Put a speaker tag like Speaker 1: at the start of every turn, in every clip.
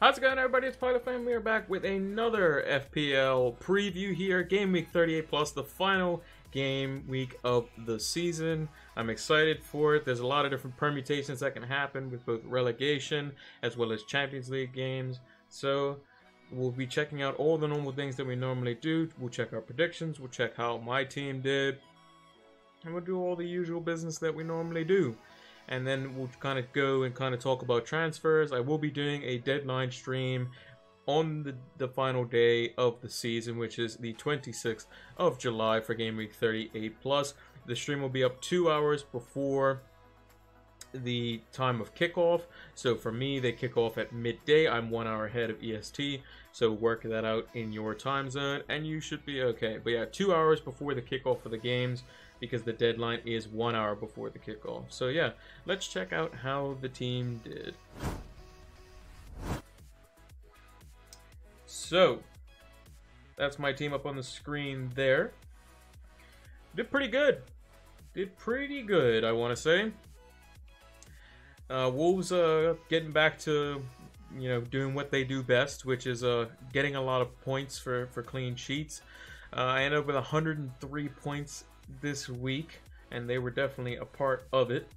Speaker 1: How's it going, everybody? It's Pilot Family. We are back with another FPL preview here. Game week 38 plus, the final game week of the season. I'm excited for it. There's a lot of different permutations that can happen with both relegation as well as Champions League games. So we'll be checking out all the normal things that we normally do. We'll check our predictions. We'll check how my team did. And we'll do all the usual business that we normally do. And then we'll kind of go and kind of talk about transfers. I will be doing a deadline stream on the final day of the season, which is the 26th of July for Game Week 38 plus. The stream will be up 2 hours before the time of kickoff. So for me, they kick off at midday. I'm 1 hour ahead of EST. So work that out in your time zone and you should be okay. But yeah, 2 hours before the kickoff of the games, because the deadline is 1 hour before the kickoff. So yeah, let's check out how the team did. So that's my team up on the screen there. Did pretty good. Did pretty good, I want to say. Wolves getting back to, doing what they do best, which is getting a lot of points for clean sheets. I ended up with 103 points this week, and they were definitely a part of it.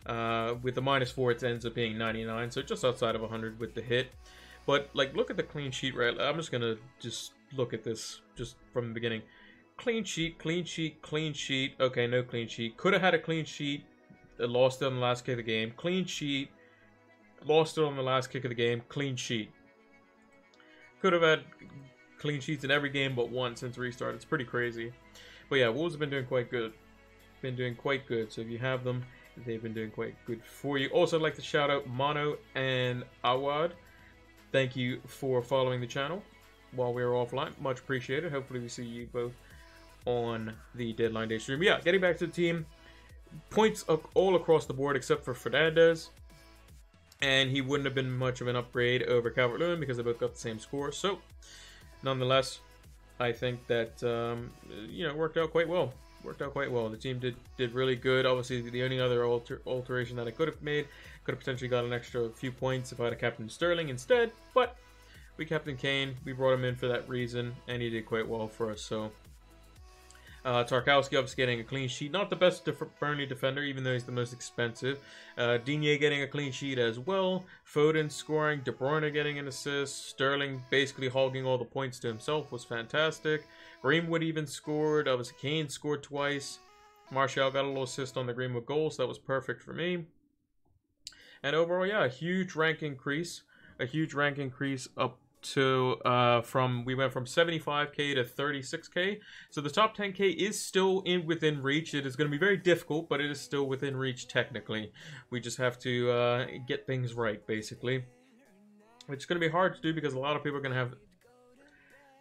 Speaker 1: With the -4, it ends up being 99, so just outside of 100 with the hit. But like, look at the clean sheet, right? I'm just gonna look at this just from the beginning. Clean sheet, clean sheet, clean sheet. Okay, no clean sheet. Could have had a clean sheet. Lost it on the last kick of the game. Clean sheet. Lost it on the last kick of the game. Clean sheet. Could have had clean sheets in every game but one since restart. It's pretty crazy. But yeah, Wolves have been doing quite good. So if you have them, they've been doing quite good for you. Also, I'd like to shout out Mono and Awad. Thank you for following the channel while we were offline. Much appreciated. Hopefully we see you both on the deadline day stream. But yeah, getting back to the team. Points all across the board except for Fernandez. And he wouldn't have been much of an upgrade over Calvert-Lewin because they both got the same score. So, nonetheless, I think that, worked out quite well. The team did really good. Obviously, the only other alteration that I could have made, could have potentially got an extra few points if I had a Captain Sterling instead. But we Captain Kane. We brought him in for that reason, and he did quite well for us. So Tarkowski obviously getting a clean sheet. Not the best Burnley defender, even though he's the most expensive. Digne getting a clean sheet as well. Foden scoring. De Bruyne getting an assist. Sterling basically hogging all the points to himself was fantastic. Greenwood even scored. Obviously Kane scored twice. Martial got a little assist on the Greenwood goal, so that was perfect for me. And overall, yeah, a huge rank increase. Up to we went from 75k to 36k. So the top 10k is still within reach. It is going to be very difficult, but it is still within reach technically. We just have to get things right, basically. Which is going to be hard to do because a lot of people are going to have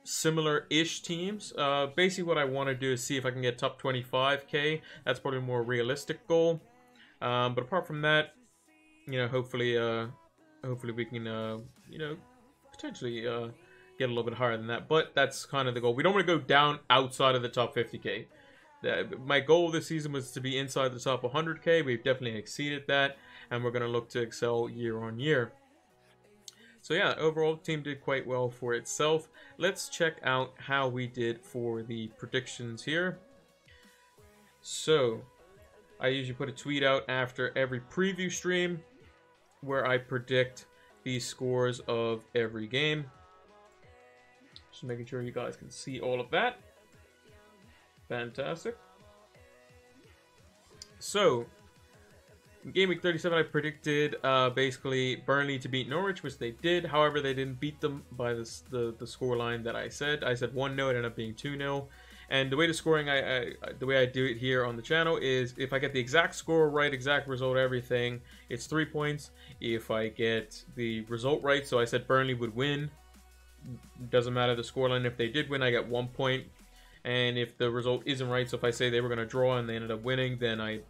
Speaker 1: similar-ish teams. Basically what I want to do is see if I can get top 25k. That's probably a more realistic goal. But apart from that, hopefully we can, potentially get a little bit higher than that. But that's kind of the goal. We don't want to go down outside of the top 50k. My goal this season was to be inside the top 100k. We've definitely exceeded that, and we're going to look to excel year on year. So yeah, overall, the team did quite well for itself. Let's check out how we did for the predictions here. So, I usually put a tweet out after every preview stream where I predict the scores of every game. Just making sure you guys can see all of that. Fantastic. So, in Game Week 37, I predicted basically Burnley to beat Norwich, which they did. However, they didn't beat them by the scoreline that I said. I said 1-0, it ended up being 2-0. And the way the scoring, the way I do it here on the channel is if I get the exact score right, exact result, everything, it's 3 points. If I get the result right, so I said Burnley would win, doesn't matter the scoreline. If they did win, I get 1 point. And if the result isn't right, so if I say they were going to draw and they ended up winning, then I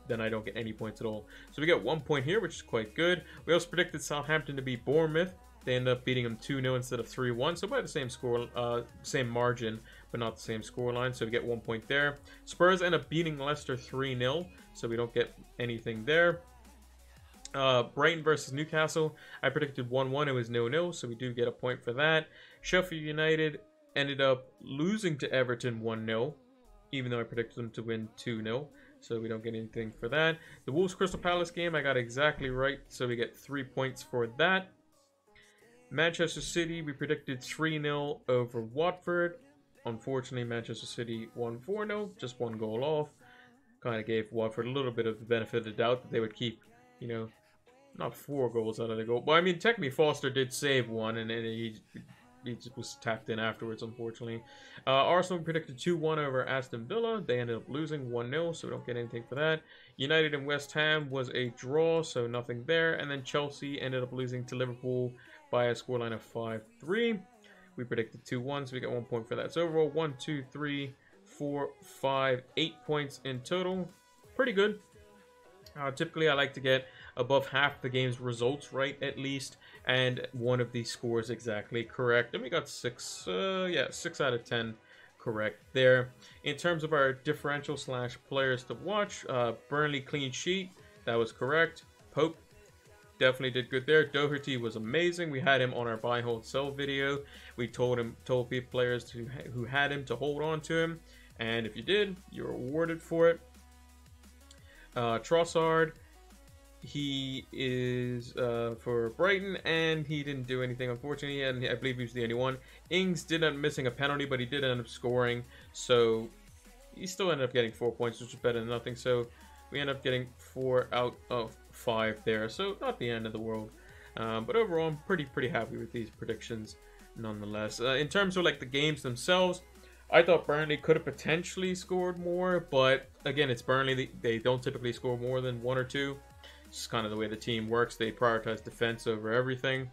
Speaker 1: don't get any points at all. So we get 1 point here, which is quite good. We also predicted Southampton to beat Bournemouth. They ended up beating them 2-0 instead of 3-1. So by the same score, same margin, but not the same scoreline. So we get 1 point there. Spurs end up beating Leicester 3-0. So we don't get anything there. Brighton versus Newcastle. I predicted 1-1. It was 0-0, so we do get a point for that. Sheffield United ended up losing to Everton 1-0, even though I predicted them to win 2-0. So we don't get anything for that. The Wolves Crystal Palace game, I got exactly right, so we get 3 points for that. Manchester City, we predicted 3-0 over Watford. Unfortunately, Manchester City won 4-0, just 1 goal off. Kind of gave Watford a little bit of the benefit of the doubt that they would keep, you know, not 4 goals out of the goal. But I mean, technically, Foster did save one, and then he just was tapped in afterwards, unfortunately. Arsenal predicted 2-1 over Aston Villa. They ended up losing 1-0, so we don't get anything for that. United and West Ham was a draw, so nothing there. And then Chelsea ended up losing to Liverpool by a scoreline of 5-3. We predicted 2-1, so we got 1 point for that. So overall, 1, 2, 3, 4, 5, 8 points in total. Pretty good. Typically, I like to get above half the game's results right, at least, and one of these scores exactly correct. And we got 6 out of 10 correct there. In terms of our differential / players to watch, Burnley clean sheet, that was correct. Pope definitely did good there. Doherty was amazing. We had him on our buy, hold, sell video. We told people, players who had him to hold on to him, and if you did, you're rewarded for it. Trossard, he is for Brighton, and he didn't do anything, unfortunately, and I believe he was the only one. Ings did end up missing a penalty, but he did end up scoring, so he still ended up getting 4 points, which is better than nothing. So we end up getting 4 out of 5 there, so not the end of the world. But overall, I'm pretty happy with these predictions, nonetheless. In terms of like the games themselves, I thought Burnley could have potentially scored more, but again, it's Burnley. They don't typically score more than 1 or 2. It's kind of the way the team works. They prioritize defense over everything.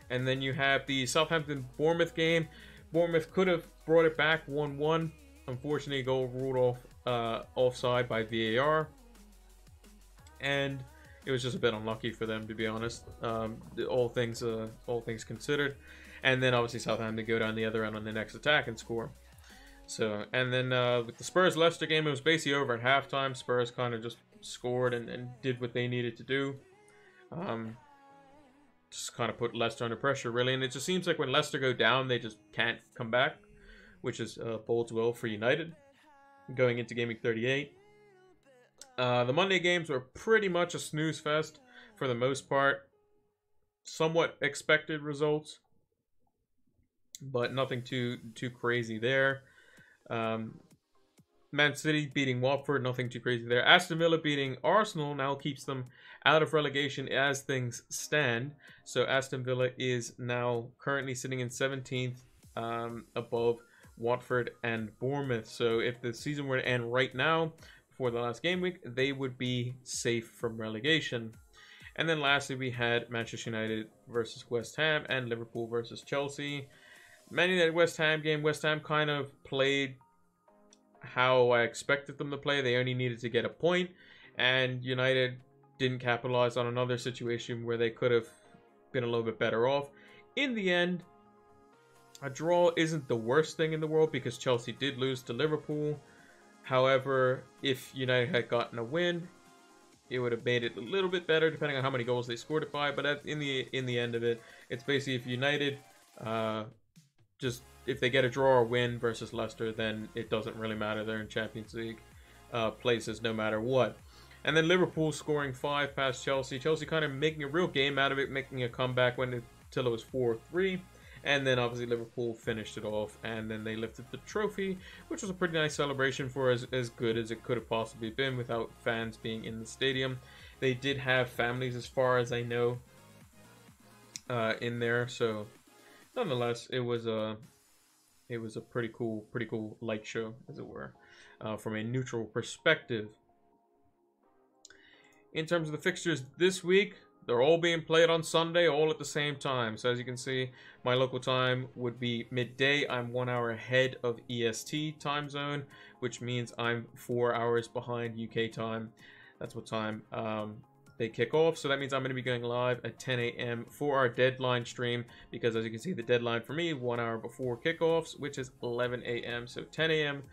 Speaker 1: And then you have the Southampton-Bournemouth game. Bournemouth could have brought it back 1-1. Unfortunately, goal ruled offside by VAR. And it was just a bit unlucky for them, to be honest. All things considered. And then obviously Southampton go down the other end on the next attack and score. So, and then with the Spurs-Leicester game, it was basically over at halftime. Spurs kind of just scored and did what they needed to do. Just kind of put Leicester under pressure, really. And it just seems like when Leicester go down, they just can't come back, which is bodes well for United going into Gameweek 38. The Monday games were pretty much a snooze fest for the most part. Somewhat expected results, but nothing too crazy there. Man City beating Watford, nothing too crazy there. Aston Villa beating Arsenal now keeps them out of relegation as things stand. So Aston Villa is now currently sitting in 17th, above Watford and Bournemouth. So if the season were to end right now, before the last game week, they would be safe from relegation. And then lastly, we had Manchester United versus West Ham and Liverpool versus Chelsea. Man United West Ham game, West Ham kind of played how I expected them to play. They only needed to get a point, and United didn't capitalize on another situation where they could have been a little bit better off. In the end, a draw isn't the worst thing in the world because Chelsea did lose to Liverpool. However, if United had gotten a win, it would have made it a little bit better depending on how many goals they scored it by. But in the end of it, it's basically if United if they get a draw or win versus Leicester, then it doesn't really matter. They're in Champions League places no matter what. And then Liverpool scoring 5 past Chelsea. Chelsea kind of making a real game out of it, making a comeback until it was 4-3. And then obviously Liverpool finished it off, and then they lifted the trophy, which was a pretty nice celebration for as good as it could have possibly been without fans being in the stadium. They did have families, as far as I know, in there. So nonetheless, it was a pretty cool light show, as it were, from a neutral perspective. In terms of the fixtures this week, they're all being played on Sunday, all at the same time. So as you can see, my local time would be midday. I'm 1 hour ahead of EST time zone, which means I'm 4 hours behind UK time. That's what time they kick off. So that means I'm going to be going live at 10 a.m. for our deadline stream, because as you can see, the deadline for me, 1 hour before kickoffs, which is 11 a.m. So 10 a.m.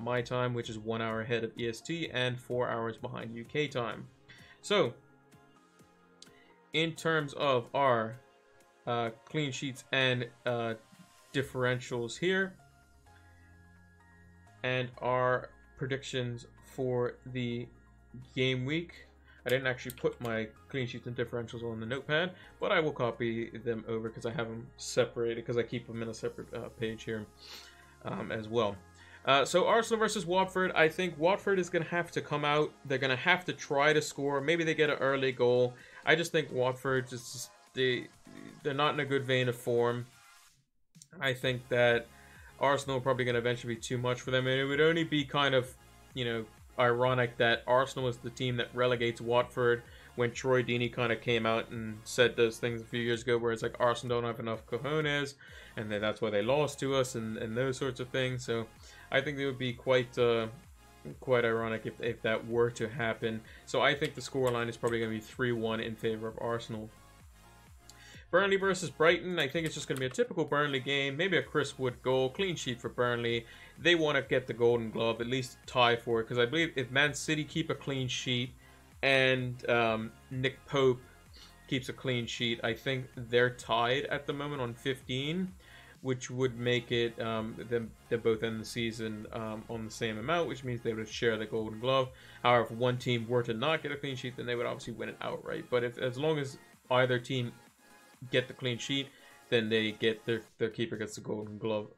Speaker 1: My time, which is 1 hour ahead of EST and 4 hours behind UK time. So in terms of our clean sheets and differentials here, and our predictions for the game week. I didn't actually put my clean sheets and differentials on the notepad, but I will copy them over because I have them separated, because I keep them in a separate page here as well. So Arsenal versus Watford. I think Watford is going to have to come out. They're going to have to try to score. Maybe they get an early goal. I just think Watford, they're not in a good vein of form. I think that Arsenal are probably going to eventually be too much for them. And it would only be kind of, ironic that Arsenal is the team that relegates Watford when Troy Deeney kind of came out and said those things a few years ago, where it's like Arsenal don't have enough cojones, and then that's why they lost to us, and those sorts of things. So I think it would be quite ironic if that were to happen. So I think the scoreline is probably going to be 3-1 in favor of Arsenal. Burnley versus Brighton. I think it's just going to be a typical Burnley game. Maybe a Chris Wood goal. Clean sheet for Burnley. They want to get the Golden Glove, at least tie for it. Because I believe if Man City keep a clean sheet and Nick Pope keeps a clean sheet, I think they're tied at the moment on 15. Which would make it, they both end the season on the same amount, which means they would share the Golden Glove. However, if one team were to not get a clean sheet, then they would obviously win it outright. But as long as either team get the clean sheet, then they get their keeper gets the Golden Glove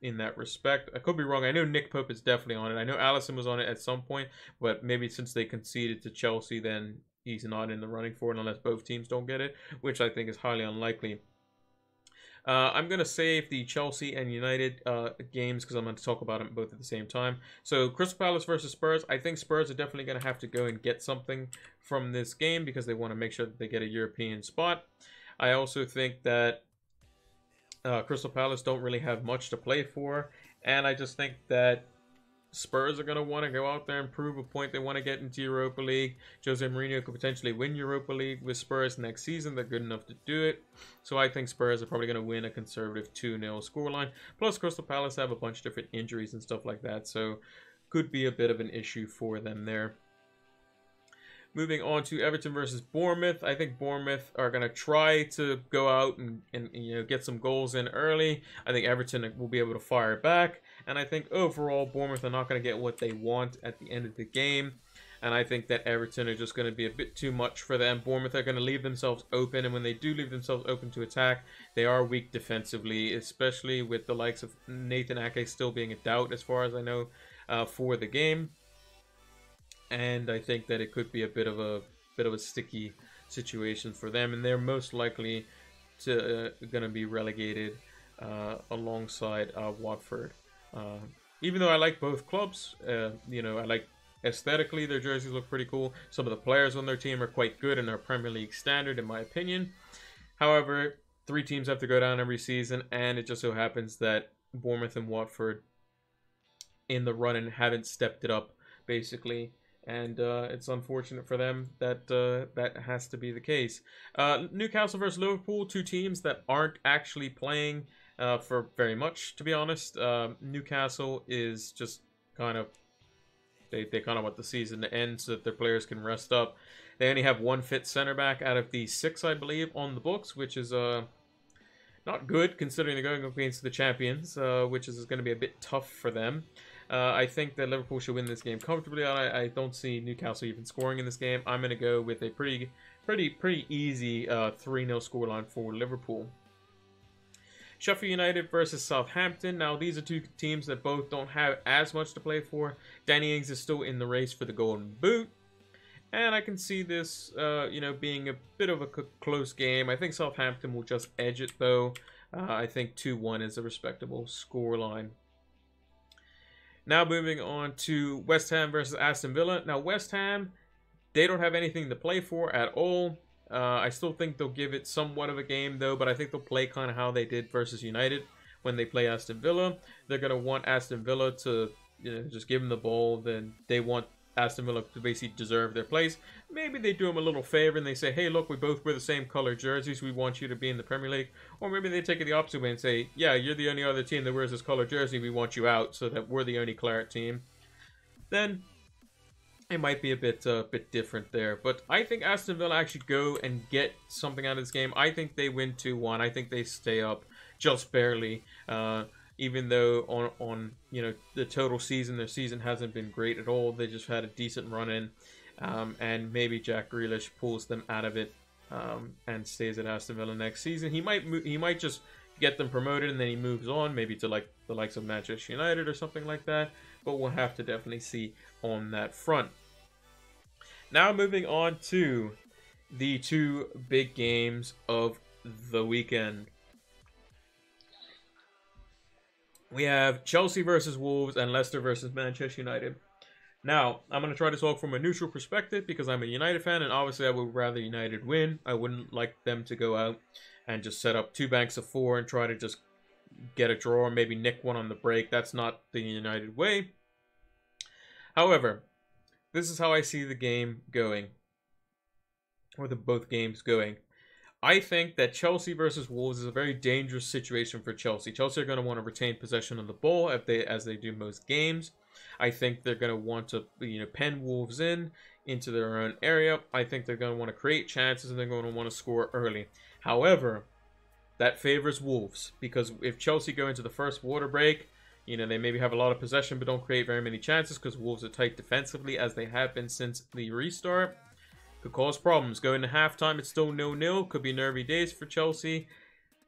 Speaker 1: in that respect. I could be wrong. I know Nick Pope is definitely on it. I know Alisson was on it at some point, but maybe since they conceded to Chelsea, then he's not in the running for it unless both teams don't get it, which I think is highly unlikely. I'm going to save the Chelsea and United games because I'm going to talk about them both at the same time. So Crystal Palace versus Spurs. I think Spurs are definitely going to have to go and get something from this game because they want to make sure that they get a European spot. I also think that Crystal Palace don't really have much to play for. And I just think that Spurs are going to want to go out there and prove a point. They want to get into Europa League. Jose Mourinho could potentially win Europa League with Spurs next season. They're good enough to do it. So I think Spurs are probably going to win a conservative 2-0 scoreline. Plus Crystal Palace have a bunch of different injuries and stuff like that. So could be a bit of an issue for them there. Moving on to Everton versus Bournemouth. I think Bournemouth are going to try to go out and get some goals in early. I think Everton will be able to fire back. And I think overall, Bournemouth are not going to get what they want at the end of the game. And I think that Everton are just going to be a bit too much for them. Bournemouth are going to leave themselves open. And when they do leave themselves open to attack, they are weak defensively, especially with the likes of Nathan Ake still being a doubt, as far as I know, for the game. And I think that it could be a bit of a sticky situation for them, and they're most likely to going to be relegated alongside Watford. Even though I like both clubs, I like aesthetically their jerseys look pretty cool. Some of the players on their team are quite good and are Premier League standard, in my opinion. However, 3 teams have to go down every season, and it just so happens that Bournemouth and Watford in the run-in haven't stepped it up, basically. And it's unfortunate for them that that has to be the case. Newcastle versus Liverpool, 2 teams that aren't actually playing for very much, to be honest. Newcastle is just kind of, they kind of want the season to end so that their players can rest up. They only have 1 fit center back out of the 6, I believe, on the books, which is not good considering they're going up against the champions, which is going to be a bit tough for them. I think that Liverpool should win this game comfortably. I don't see Newcastle even scoring in this game. I'm going to go with a pretty easy 3-0 scoreline for Liverpool. Sheffield United versus Southampton. Now, these are 2 teams that both don't have as much to play for. Danny Ings is still in the race for the Golden Boot. And I can see this, being a bit of a close game. I think Southampton will just edge it, though. I think 2-1 is a respectable scoreline. Now moving on to West Ham versus Aston Villa. Now West Ham, they don't have anything to play for at all. I still think they'll give it somewhat of a game though, but I think they'll play kind of how they did versus United when they play Aston Villa. They're going to want Aston Villa to just give them the ball. Then they want Aston Villa to basically deserve their place. Maybe they do them a little favor and they say, hey, look, we both wear the same color jerseys. We want you to be in the Premier League. Or maybe they take it the opposite way and say, yeah, you're the only other team that wears this color jersey. We want you out so that we're the only claret team. Then it might be a bit different there. But I think Aston Villa actually go and get something out of this game. I think they win 2-1. I think they stay up just barely. Even though on the total season, their season hasn't been great at all. They just had a decent run in, and maybe Jack Grealish pulls them out of it and stays at Aston Villa next season. He might just get them promoted and then he moves on, maybe to like the likes of Manchester United or something like that. But we'll have to definitely see on that front. Now moving on to the two big games of the weekend. We have Chelsea versus Wolves and Leicester versus Manchester United. Now, I'm going to try to talk from a neutral perspective because I'm a United fan, and obviously I would rather United win. I wouldn't like them to go out and just set up 2 banks of 4 and try to just get a draw or maybe nick one on the break. That's not the United way. However, this is how I see the game going, or both games going. I think that Chelsea versus Wolves is a very dangerous situation for Chelsea. Chelsea are going to want to retain possession of the ball as they do most games. I think they're going to want to pen Wolves into their own area. I think they're going to want to create chances and they're going to want to score early. However, that favors Wolves because if Chelsea go into the first water break, they maybe have a lot of possession but don't create very many chances because Wolves are tight defensively as they have been since the restart. Could cause problems. Going to halftime, it's still 0-0. Could be nervy days for Chelsea.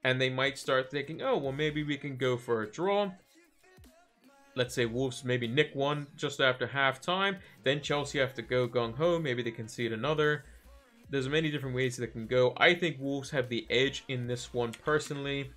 Speaker 1: And they might start thinking, oh, well, maybe we can go for a draw. Let's say Wolves maybe nick one just after halftime. Then Chelsea have to go gung-ho. Maybe they concede another. There's many different ways that can go. I think Wolves have the edge in this one personally.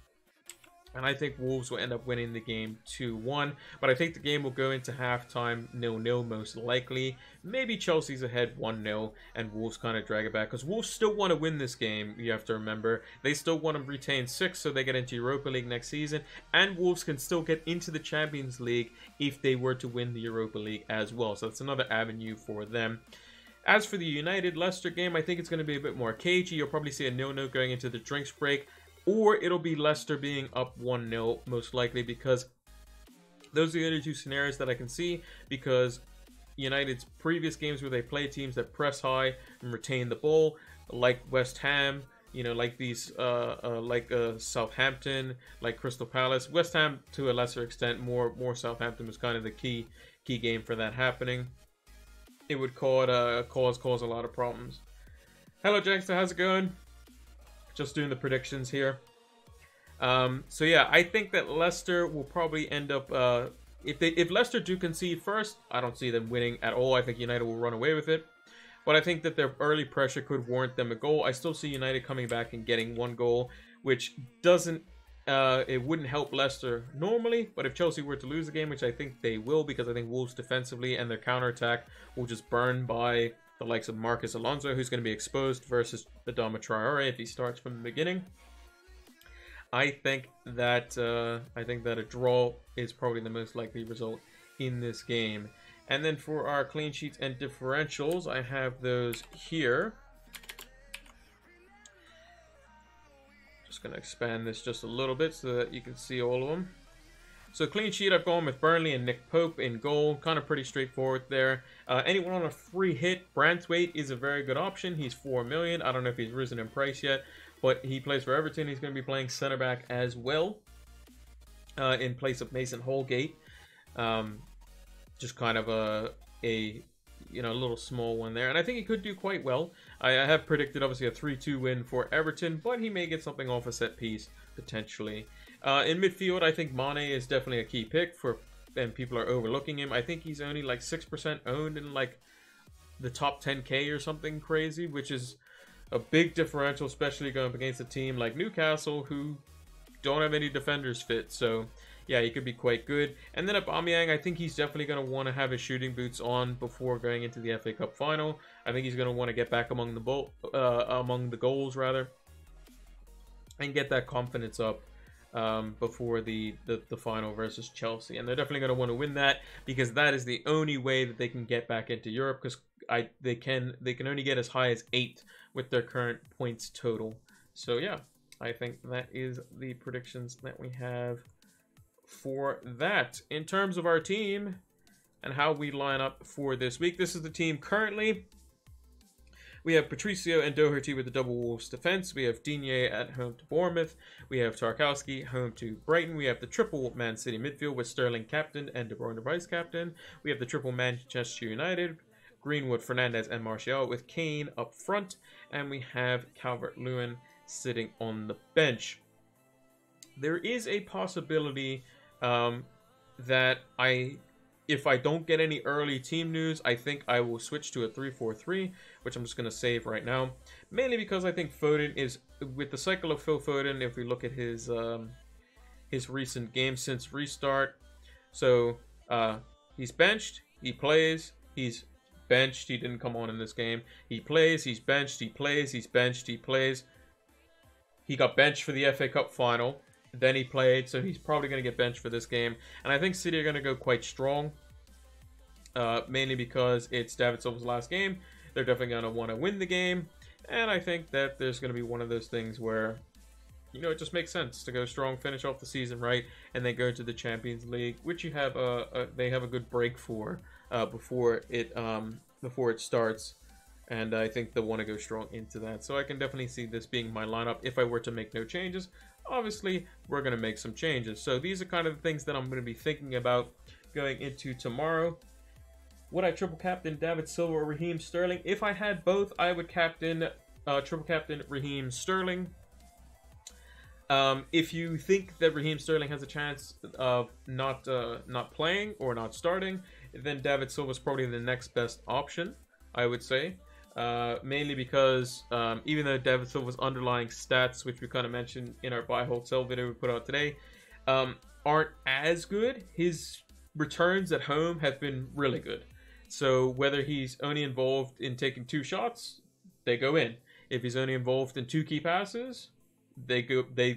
Speaker 1: And I think Wolves will end up winning the game 2-1. But I think the game will go into halftime 0-0 most likely. Maybe Chelsea's ahead 1-0 and Wolves kind of drag it back. Because Wolves still want to win this game, you have to remember. They still want to retain 6 so they get into Europa League next season. And Wolves can still get into the Champions League if they were to win the Europa League as well. So that's another avenue for them. As for the United-Leicester game, I think it's going to be a bit more cagey. You'll probably see a 0-0 going into the drinks break. Or it'll be Leicester being up 1-0, most likely, because those are the other two scenarios that I can see. Because United's previous games where they play teams that press high and retain the ball, like West Ham, like these, Southampton, like Crystal Palace. West Ham, to a lesser extent, more Southampton was kind of the key game for that happening. It would cause a lot of problems. Hello, Jackson, how's it going? Just doing the predictions here. So yeah, I think that Leicester will probably end up if Leicester do concede first, I don't see them winning at all. I think United will run away with it. But I think that their early pressure could warrant them a goal. I still see United coming back and getting 1 goal, which doesn't it wouldn't help Leicester normally, but if Chelsea were to lose the game, which I think they will, because I think Wolves defensively and their counterattack will just burn by the likes of Marcus Alonso, who's going to be exposed, versus Adama Traore if he starts from the beginning. I think that a draw is probably the most likely result in this game. And then for our clean sheets and differentials, I have those here. Just going to expand this just a little bit so that you can see all of them. So clean sheet, I've gone with Burnley and Nick Pope in goal. Kind of pretty straightforward there. Anyone on a free hit, Branthwaite is a very good option. He's 4 million. I don't know if he's risen in price yet, but he plays for Everton. He's going to be playing center back as well in place of Mason Holgate. Just kind of a little small one there. And I think he could do quite well. I have predicted, obviously, a 3-2 win for Everton, but he may get something off a set piece, potentially. In midfield, I think Mane is definitely a key pick and people are overlooking him. I think he's only like 6% owned in like the top 10K or something crazy, which is a big differential, especially going up against a team like Newcastle who don't have any defenders fit. So yeah, he could be quite good. And then Aubameyang, I think he's definitely going to want to have his shooting boots on before going into the FA Cup final. I think he's going to want to get back among the goals rather, and get that confidence up before the final versus Chelsea. And they're definitely going to want to win that, because that is the only way that they can get back into Europe, because they can only get as high as 8 with their current points total. So yeah, I think that is the predictions that we have for that. In terms of our team, and how we line up for this week. This is the team currently. We have Patricio and Doherty with the double Wolves defense. We have Digne at home to Bournemouth. We have Tarkowski home to Brighton. We have the triple Man City midfield with Sterling captain and De Bruyne vice captain. We have the triple Manchester United, Greenwood, Fernandes, and Martial with Kane up front. And we have Calvert-Lewin sitting on the bench. There is a possibility that if I don't get any early team news, I think I will switch to a 3-4-3, which I'm just going to save right now. Mainly because I think Foden is, with the cycle of Phil Foden, if we look at his recent games since restart. So he's benched, he plays, he's benched, he didn't come on in this game. He plays, he's benched, he plays, he's benched, he plays. He got benched for the FA Cup final. Then he played, so he's probably going to get benched for this game. And I think City are going to go quite strong. Mainly because it's David Silva's last game. They're definitely going to want to win the game. And I think that there's going to be one of those things where, you know, it just makes sense to go strong, finish off the season right, and then go to the Champions League, which you have they have a good break for before it starts. And I think they'll want to go strong into that. So I can definitely see this being my lineup if I were to make no changes. Obviously, we're going to make some changes. So these are kind of the things that I'm going to be thinking about going into tomorrow. Would I triple captain David Silva or Raheem Sterling? If I had both, I would triple captain Raheem Sterling. If you think that Raheem Sterling has a chance of not playing or not starting, then David Silva is probably the next best option, I would say. Mainly because even though David Silva's underlying stats, which we kind of mentioned in our buy, hold, sell video we put out today, aren't as good, his returns at home have been really good. So whether he's only involved in taking 2 shots, they go in. If he's only involved in 2 key passes, they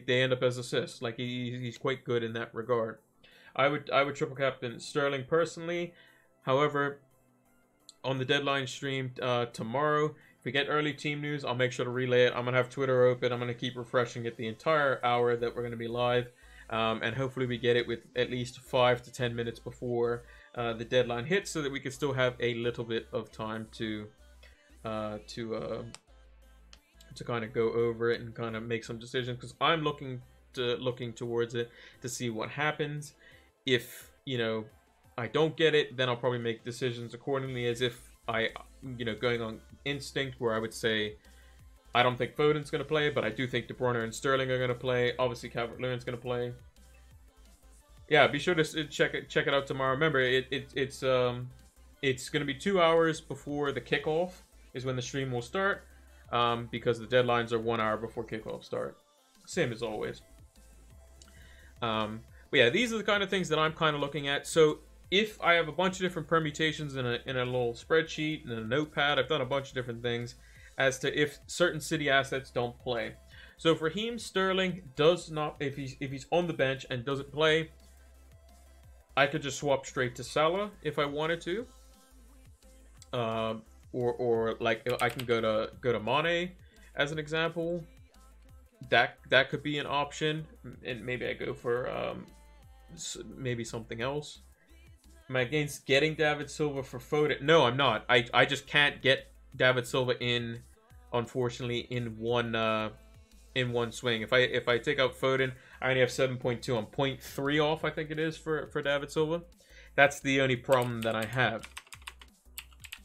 Speaker 1: end up as assists. Like he's quite good in that regard. I would triple captain Sterling personally. However, on the deadline stream tomorrow, if we get early team news, I'll make sure to relay it. I'm gonna have Twitter open. I'm gonna keep refreshing it the entire hour that we're gonna be live, and hopefully we get it with at least 5 to 10 minutes before the deadline hits, so that we can still have a little bit of time to kind of go over it and kind of make some decisions, because I'm looking towards it to see what happens. If, you know, I don't get it, then I'll probably make decisions accordingly, as if going on instinct, where I would say I don't think Foden's going to play, but I do think De Bruyne and Sterling are going to play. Obviously, Calvert-Lewin's going to play. Yeah, be sure to check it out tomorrow. Remember, it's going to be 2 hours before the kickoff is when the stream will start, because the deadlines are 1 hour before kickoff start. Same as always. But yeah, these are the kind of things that I'm kind of looking at. So if I have a bunch of different permutations in a little spreadsheet and a notepad, I've done a bunch of different things as to if certain City assets don't play. So if Raheem Sterling does not, if he's on the bench and doesn't play, I could just swap straight to Salah if I wanted to. Or like I can go to Mane as an example. That could be an option, and maybe I go for maybe something else. Am I against getting David Silva for Foden? No, I'm not. I just can't get David Silva in, unfortunately, in one swing. If I take out Foden, I only have 7.2. I'm 0.3 off, I think it is, for David Silva. That's the only problem that I have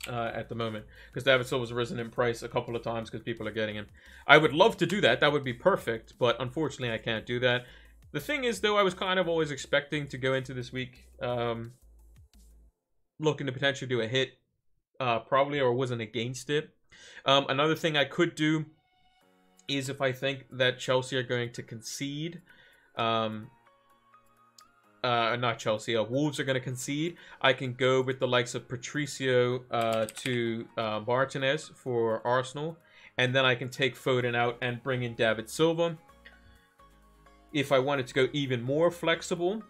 Speaker 1: at the moment, because David Silva's risen in price a couple of times because people are getting him. I would love to do that. That would be perfect, but unfortunately I can't do that. The thing is, though, I was kind of always expecting to go into this week looking to potentially do a hit, probably, or wasn't against it. Another thing I could do is, if I think that Chelsea are going to concede, not Chelsea, Wolves are going to concede, I can go with the likes of Patricio to Martinez for Arsenal, and then I can take Foden out and bring in David Silva. If I wanted to go even more flexible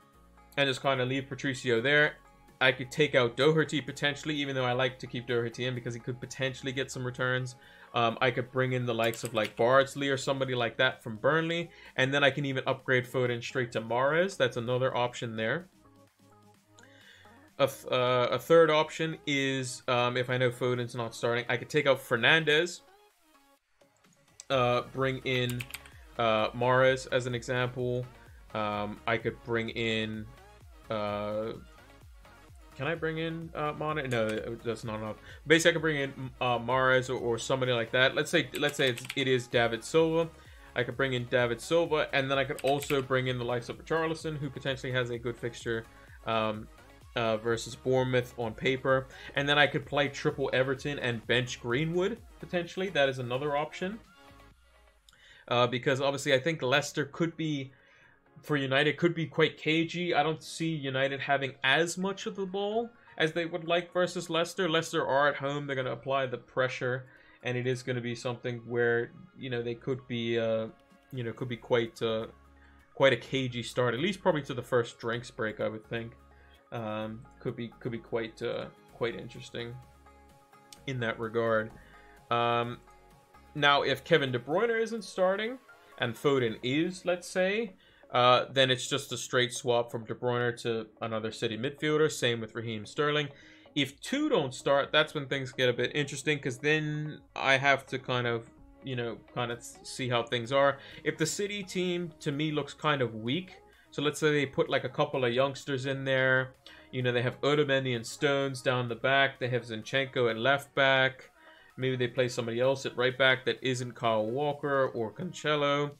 Speaker 1: and just kind of leave Patricio there, I could take out Doherty potentially, even though I like to keep Doherty in because he could potentially get some returns. I could bring in the likes of like Bardsley or somebody like that from Burnley, and then I can even upgrade Foden straight to Mahrez. That's another option there. A third option is, if I know Foden's not starting, I could take out Fernandes, bring in Mahrez as an example. I could bring in... can I bring in Mane? No, that's not enough. Basically, I could bring in Mahrez or somebody like that. Let's say it is David Silva. I could bring in David Silva, and then I could also bring in the likes of Richarlison, who potentially has a good fixture versus Bournemouth on paper. And then I could play triple Everton and bench Greenwood, potentially. That is another option. Because obviously I think Leicester could be, for United, could be quite cagey. I don't see United having as much of the ball as they would like versus Leicester. Leicester are at home. They're going to apply the pressure, and it is going to be something where, you know, they could be, could be quite a cagey start. At least probably to the first drinks break, I would think. Could be quite interesting in that regard. Now, if Kevin De Bruyne isn't starting and Foden is, let's say, then it's just a straight swap from De Bruyne to another City midfielder. Same with Raheem Sterling. If two don't start, that's when things get a bit interesting, because then I have to kind of see how things are. If the City team, to me, looks kind of weak, so let's say they put like a couple of youngsters in there. You know, they have Otamendi and Stones down the back. They have Zinchenko at left back. Maybe they play somebody else at right back that isn't Kyle Walker or Cancelo.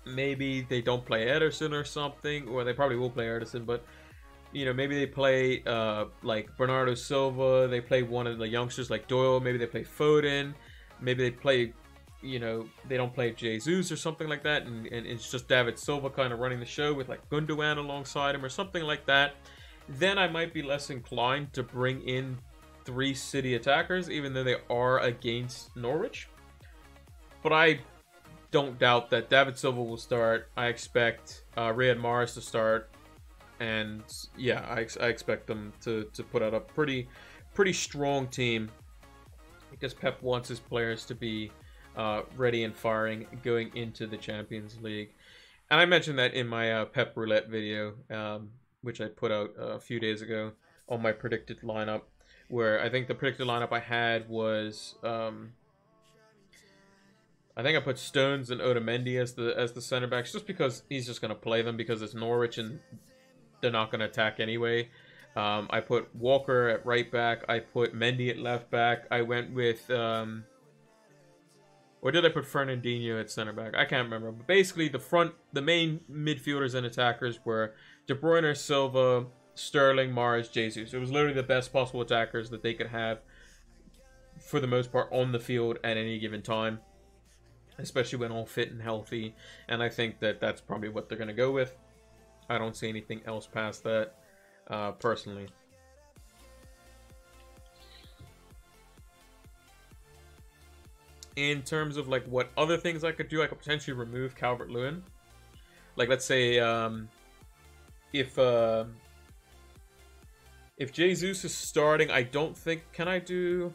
Speaker 1: Maybe they don't play Ederson or something, or they probably will play Ederson, but, you know, maybe they play like Bernardo Silva. They play one of the youngsters like Doyle. Maybe they play Foden. Maybe they play, you know, they don't play Jesus or something like that, and it's just David Silva kind of running the show with like Gundogan alongside him or something like that. Then I might be less inclined to bring in 3 City attackers, even though they are against Norwich. But I don't doubt that David Silva will start. I expect Riyad Mahrez to start, and yeah, I expect them to put out a pretty strong team, because Pep wants his players to be ready and firing going into the Champions League. And I mentioned that in my Pep Roulette video, which I put out a few days ago on my predicted lineup, where I think the predicted lineup I had was, I think I put Stones and Otamendi as the center backs, just because he's just going to play them because it's Norwich and they're not going to attack anyway. I put Walker at right back. I put Mendy at left back. I went with, or did I put Fernandinho at center back? I can't remember. But basically, the main midfielders and attackers were De Bruyne, Silva, Sterling, Mahrez, Jesus. It was literally the best possible attackers that they could have, for the most part, on the field at any given time, especially when all fit and healthy. And I think that that's probably what they're going to go with. I don't see anything else past that, personally. In terms of like what other things I could do, I could potentially remove Calvert-Lewin. Like, let's say if Jesus is starting, I don't think I can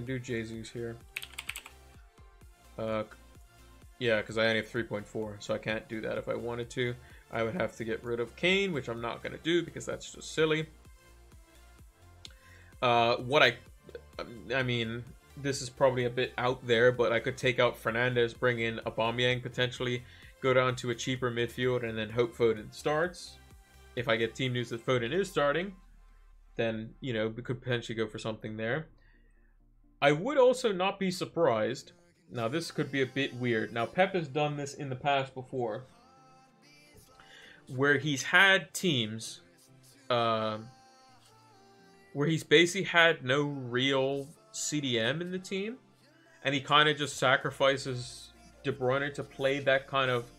Speaker 1: do Jesus here. Yeah, because I only have 3.4, so I can't do that if I wanted to. I would have to get rid of Kane, which I'm not going to do because that's just silly. I mean, this is probably a bit out there, but I could take out Fernandes, bring in Aubameyang potentially, go down to a cheaper midfield, and then hope Foden starts. If I get team news that Foden is starting, then, you know, we could potentially go for something there. I would also not be surprised. Now, this could be a bit weird. Now, Pep has done this in the past before, where he's had teams where he's basically had no real CDM in the team, and he kind of just sacrifices De Bruyne to play that kind of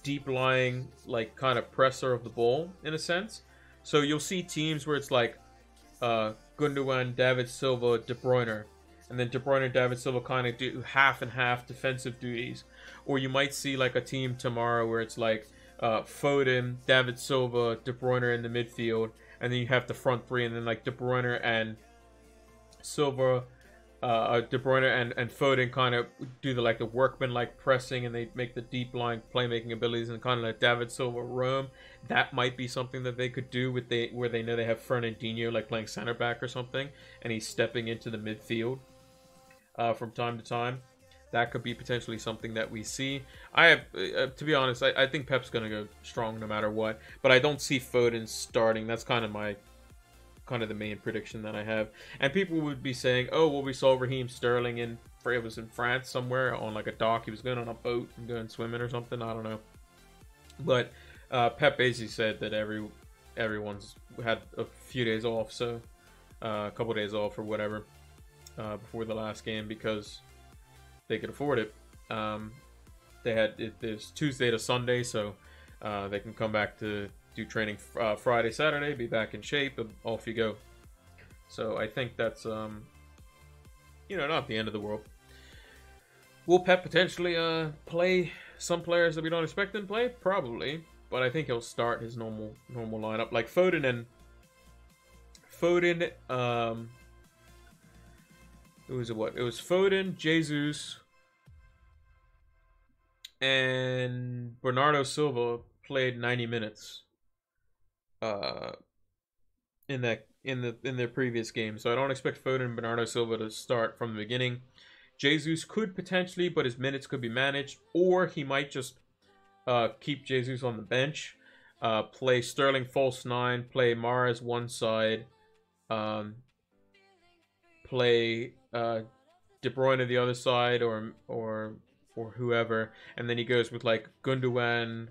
Speaker 1: deep-lying, like, kind of presser of the ball, in a sense. So you'll see teams where it's like Gundogan, David Silva, De Bruyne, and then De Bruyne and David Silva kind of do half and half defensive duties. Or you might see like a team tomorrow where it's like Foden, David Silva, De Bruyne in the midfield, and then you have the front three, and then like De Bruyne and Silva De Bruyne and Foden kind of do the workman-like pressing, and they make the deep line playmaking abilities, and kind of let David Silva roam. That might be something that they could do where they know they have Fernandinho like playing center back or something, and he's stepping into the midfield from time to time. That could be potentially something that we see. I have, to be honest, I think Pep's gonna go strong no matter what, but I don't see Foden starting. That's kind of the main prediction that I have. And people would be saying, oh, well, we saw Raheem Sterling it was in France somewhere on like a dock. He was going on a boat and going swimming or something. I don't know. But Pep basically said that everyone's had a few days off, so a couple days off or whatever before the last game because they could afford it. There's Tuesday to Sunday, so they can come back to do training Friday, Saturday, be back in shape, and off you go. So I think that's, not the end of the world. Will Pep potentially play some players that we don't expect him to play? Probably, but I think he'll start his normal lineup, like Foden. Who was it? What it was? Foden, Jesus, and Bernardo Silva played 90 minutes. In their previous game, so I don't expect Foden and Bernardo Silva to start from the beginning. Jesus could potentially, but his minutes could be managed, or he might just keep Jesus on the bench, play Sterling false 9, play Mahrez one side, play De Bruyne the other side, or whoever, and then he goes with like Gundogan,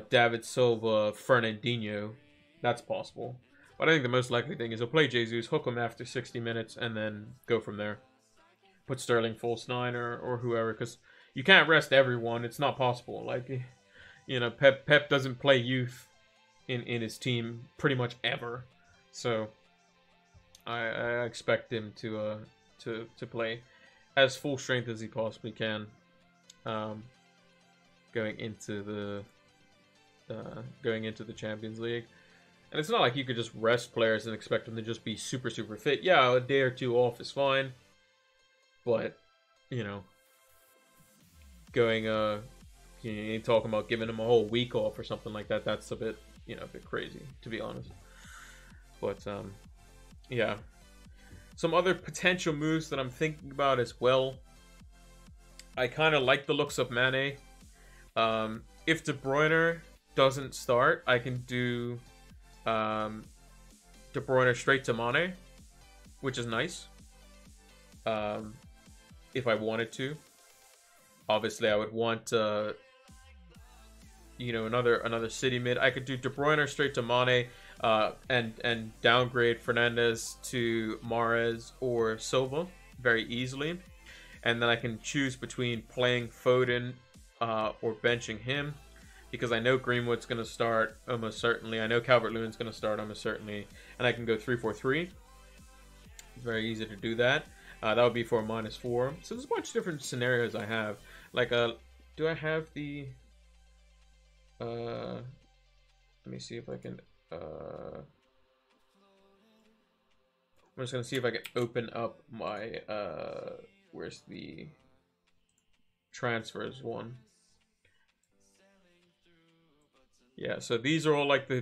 Speaker 1: David Silva, Fernandinho. That's possible. But I think the most likely thing is he'll play Jesus, hook him after 60 minutes, and then go from there. Put Sterling false 9 or whoever, because you can't rest everyone. It's not possible. Like, Pep doesn't play youth in his team pretty much ever. So I expect him to play as full strength as he possibly can, going into the Champions League. And it's not like you could just rest players and expect them to just be super, super fit. Yeah, a day or two off is fine. But, going, talking about giving them a whole week off or something like that, that's a bit crazy, to be honest. But, yeah. Some other potential moves that I'm thinking about as well. I kind of like the looks of Mane. If De Bruyne doesn't start, I can do De Bruyne straight to Mane, which is nice. If I wanted to, obviously I would want another City mid. I could do De Bruyne straight to Mane, and downgrade Fernandes to Mahrez or Silva very easily, and then I can choose between playing Foden or benching him. Because I know Greenwood's going to start almost certainly. I know Calvert-Lewin's going to start almost certainly. And I can go 3-4-3. It's very easy to do that. That would be for a -4. So there's a bunch of different scenarios I have. Like, do I have the... let me see if I can... I'm just going to see if I can open up my... where's the transfers one? Yeah, so these are all like the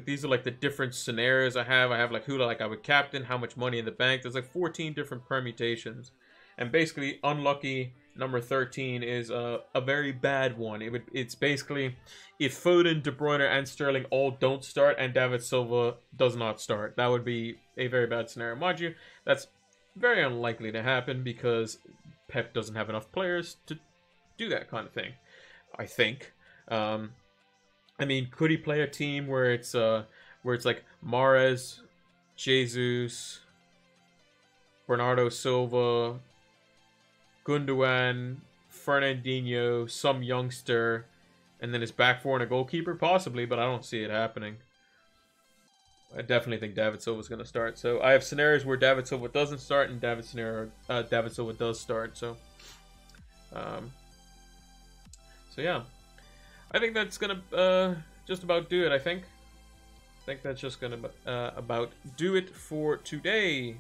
Speaker 1: different scenarios I have. I have like who I would captain, how much money in the bank. There's like 14 different permutations, and basically unlucky number 13 is a very bad one. It's basically if Foden, De Bruyne, and Sterling all don't start and David Silva does not start. That would be a very bad scenario, mind you. That's very unlikely to happen because Pep doesn't have enough players to do that kind of thing, I think. I mean, could he play a team where it's like Mahrez, Jesus, Bernardo Silva, Gundogan, Fernandinho, some youngster, and then his back four and a goalkeeper? Possibly, but I don't see it happening. I definitely think David Silva's going to start. So I have scenarios where David Silva doesn't start and David Silva does start. So yeah. I think that's gonna just about do it. I think that's just gonna about do it for today.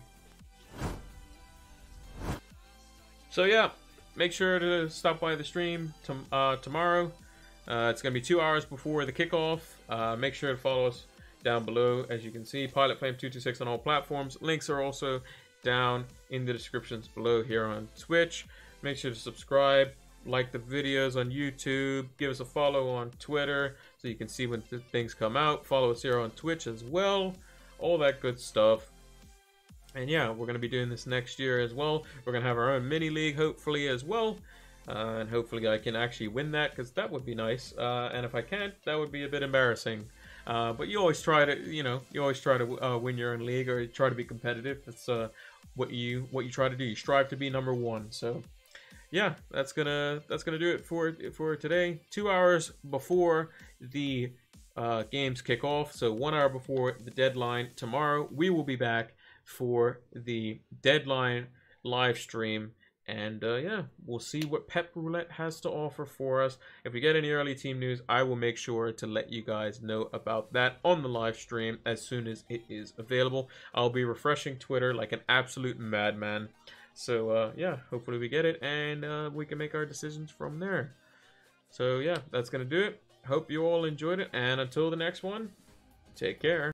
Speaker 1: So yeah, make sure to stop by the stream tomorrow. It's going to be 2 hours before the kickoff. Make sure to follow us down below. As you can see, Pilot Flame 226 on all platforms. Links are also down in the descriptions below here on Twitch. Make sure to subscribe, like the videos on YouTube, give us a follow on Twitter so you can see when things come out. Follow us here on Twitch as well. All that good stuff. And yeah, we're going to be doing this next year as well. We're going to have our own mini league hopefully as well. And hopefully I can actually win that, because that would be nice. And if I can't, that would be a bit embarrassing. But you always try to, win your own league, or try to be competitive. That's what you try to do. You strive to be number one. So yeah, that's gonna do it for today. 2 hours before the games kick off, so 1 hour before the deadline tomorrow, we will be back for the deadline live stream. And yeah, we'll see what Pep Roulette has to offer for us. If we get any early team news, I will make sure to let you guys know about that on the live stream as soon as it is available. I'll be refreshing Twitter like an absolute madman. So yeah, hopefully we get it, and we can make our decisions from there. So yeah, that's going to do it. Hope you all enjoyed it, and until the next one, take care.